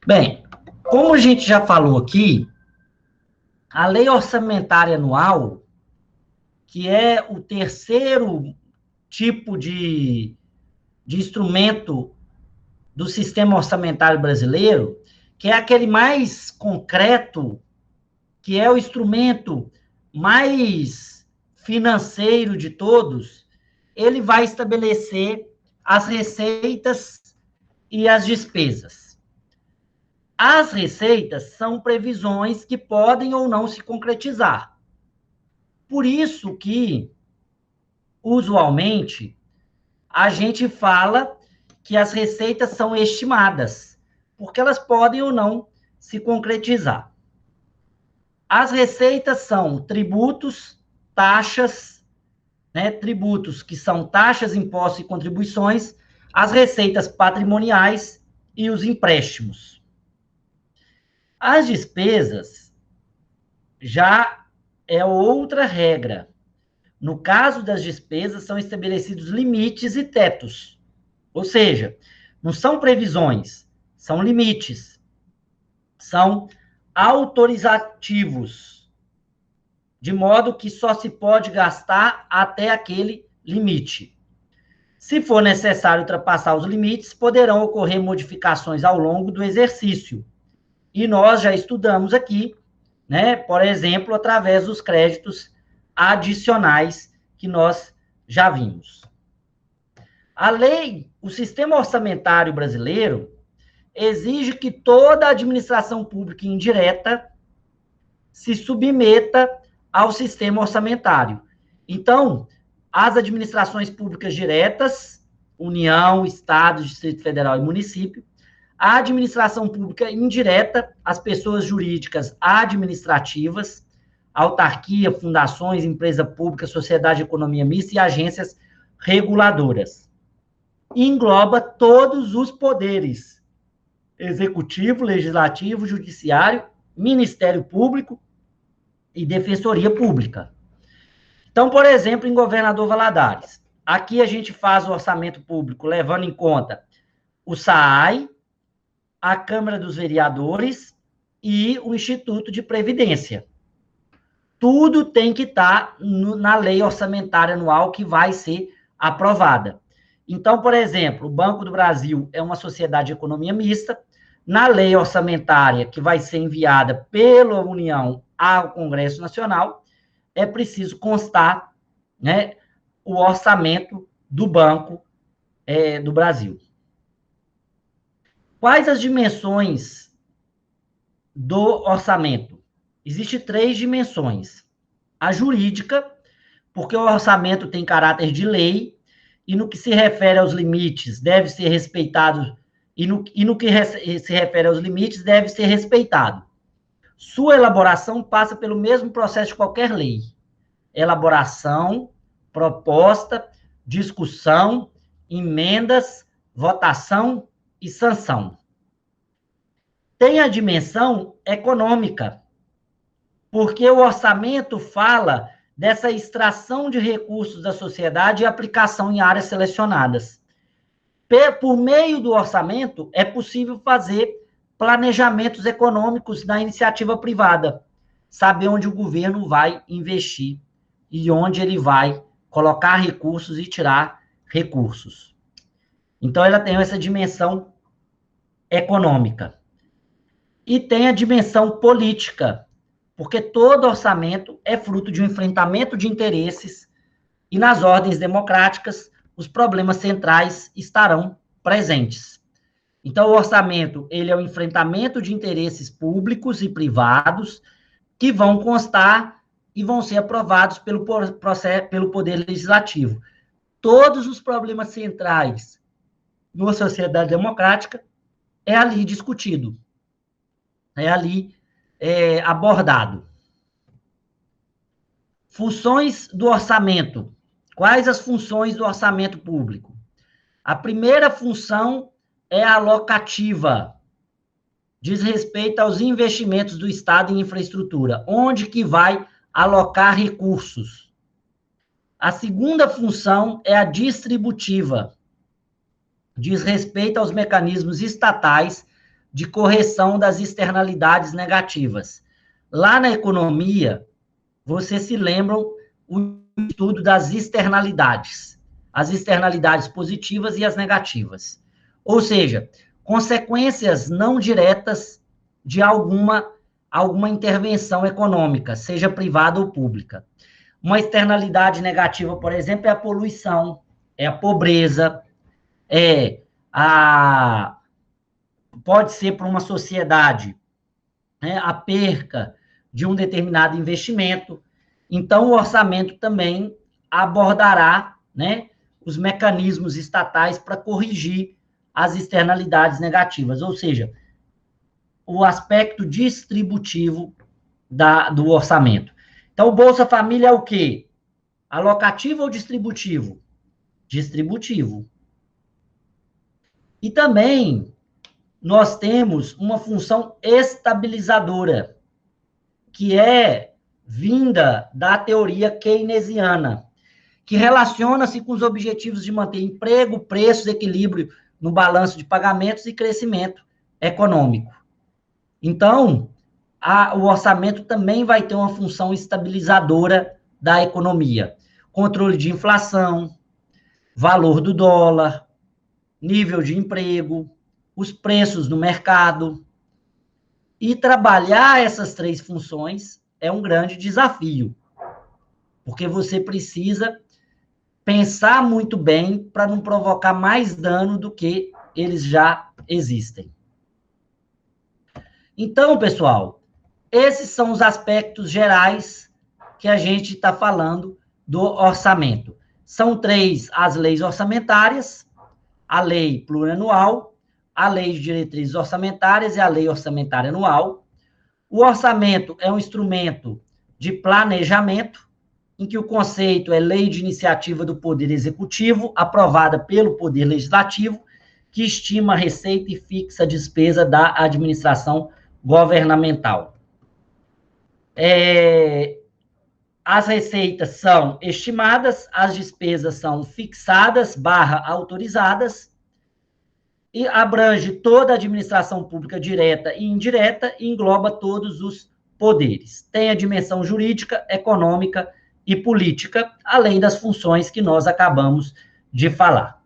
Bem, como a gente já falou aqui, a lei orçamentária anual, que é o terceiro tipo de instrumento do sistema orçamentário brasileiro, que é aquele mais concreto, que é o instrumento mais financeiro de todos, ele vai estabelecer as receitas e as despesas. As receitas são previsões que podem ou não se concretizar. Por isso que, usualmente, a gente fala que as receitas são estimadas, porque elas podem ou não se concretizar. As receitas são tributos, taxas, né, tributos que são taxas, impostos e contribuições, as receitas patrimoniais e os empréstimos. As despesas já é outra regra. No caso das despesas, são estabelecidos limites e tetos. Ou seja, não são previsões, são limites. São autorizativos, de modo que só se pode gastar até aquele limite. Se for necessário ultrapassar os limites, poderão ocorrer modificações ao longo do exercício. E nós já estudamos aqui, né, por exemplo, através dos créditos adicionais que nós já vimos. A lei, o sistema orçamentário brasileiro exige que toda a administração pública indireta se submeta ao sistema orçamentário. Então, as administrações públicas diretas, União, Estado, Distrito Federal e município, a administração pública indireta, as pessoas jurídicas administrativas, autarquia, fundações, empresa pública, sociedade de economia mista e agências reguladoras. E engloba todos os poderes: executivo, legislativo, judiciário, Ministério Público e Defensoria Pública. Então, por exemplo, em Governador Valadares, aqui a gente faz o orçamento público levando em conta o SAAI, a Câmara dos Vereadores e o Instituto de Previdência. Tudo tem que estar na lei orçamentária anual que vai ser aprovada. Então, por exemplo, o Banco do Brasil é uma sociedade de economia mista. Na lei orçamentária que vai ser enviada pela União ao Congresso Nacional, é preciso constar, né, o orçamento do Banco do Brasil. Quais as dimensões do orçamento? Existem 3 dimensões. A jurídica, porque o orçamento tem caráter de lei, e no que se refere aos limites, deve ser respeitado, e no que se refere aos limites, deve ser respeitado. Sua elaboração passa pelo mesmo processo de qualquer lei. Elaboração, proposta, discussão, emendas, votação e sanção. Tem a dimensão econômica, porque o orçamento fala dessa extração de recursos da sociedade e aplicação em áreas selecionadas. Por meio do orçamento, é possível fazer planejamentos econômicos na iniciativa privada, saber onde o governo vai investir e onde ele vai colocar recursos e tirar recursos. Então, ela tem essa dimensão econômica. E tem a dimensão política, porque todo orçamento é fruto de um enfrentamento de interesses e nas ordens democráticas os problemas centrais estarão presentes. Então, o orçamento, ele é o enfrentamento de interesses públicos e privados que vão constar e vão ser aprovados pelo Poder Legislativo. Todos os problemas centrais numa sociedade democrática é ali discutido, é ali abordado. Funções do orçamento. Quais as funções do orçamento público? A primeira função é alocativa, diz respeito aos investimentos do Estado em infraestrutura, onde que vai alocar recursos. A segunda função é a distributiva, diz respeito aos mecanismos estatais de correção das externalidades negativas. Lá na economia, vocês se lembram o estudo das externalidades, as externalidades positivas e as negativas. Ou seja, consequências não diretas de alguma intervenção econômica, seja privada ou pública. Uma externalidade negativa, por exemplo, é a poluição, é a pobreza, pode ser para uma sociedade, né, a perca de um determinado investimento. Então, o orçamento também abordará, né, os mecanismos estatais para corrigir as externalidades negativas, ou seja, o aspecto distributivo do orçamento. Então, o Bolsa Família é o quê? Alocativo ou distributivo? Distributivo. E também nós temos uma função estabilizadora, que é vinda da teoria keynesiana, que relaciona-se com os objetivos de manter emprego, preços, equilíbrio no balanço de pagamentos e crescimento econômico. Então, o orçamento também vai ter uma função estabilizadora da economia. Controle de inflação, valor do dólar, nível de emprego, os preços no mercado. E trabalhar essas três funções é um grande desafio, porque você precisa pensar muito bem para não provocar mais dano do que eles já existem. Então, pessoal, esses são os aspectos gerais que a gente está falando do orçamento. São 3 as leis orçamentárias, a lei plurianual, a lei de diretrizes orçamentárias e a lei orçamentária anual. O orçamento é um instrumento de planejamento, em que o conceito é lei de iniciativa do Poder Executivo, aprovada pelo Poder Legislativo, que estima a receita e fixa a despesa da administração governamental. As receitas são estimadas, as despesas são fixadas / autorizadas, e abrange toda a administração pública direta e indireta e engloba todos os poderes. Tem a dimensão jurídica, econômica e política, além das funções que nós acabamos de falar.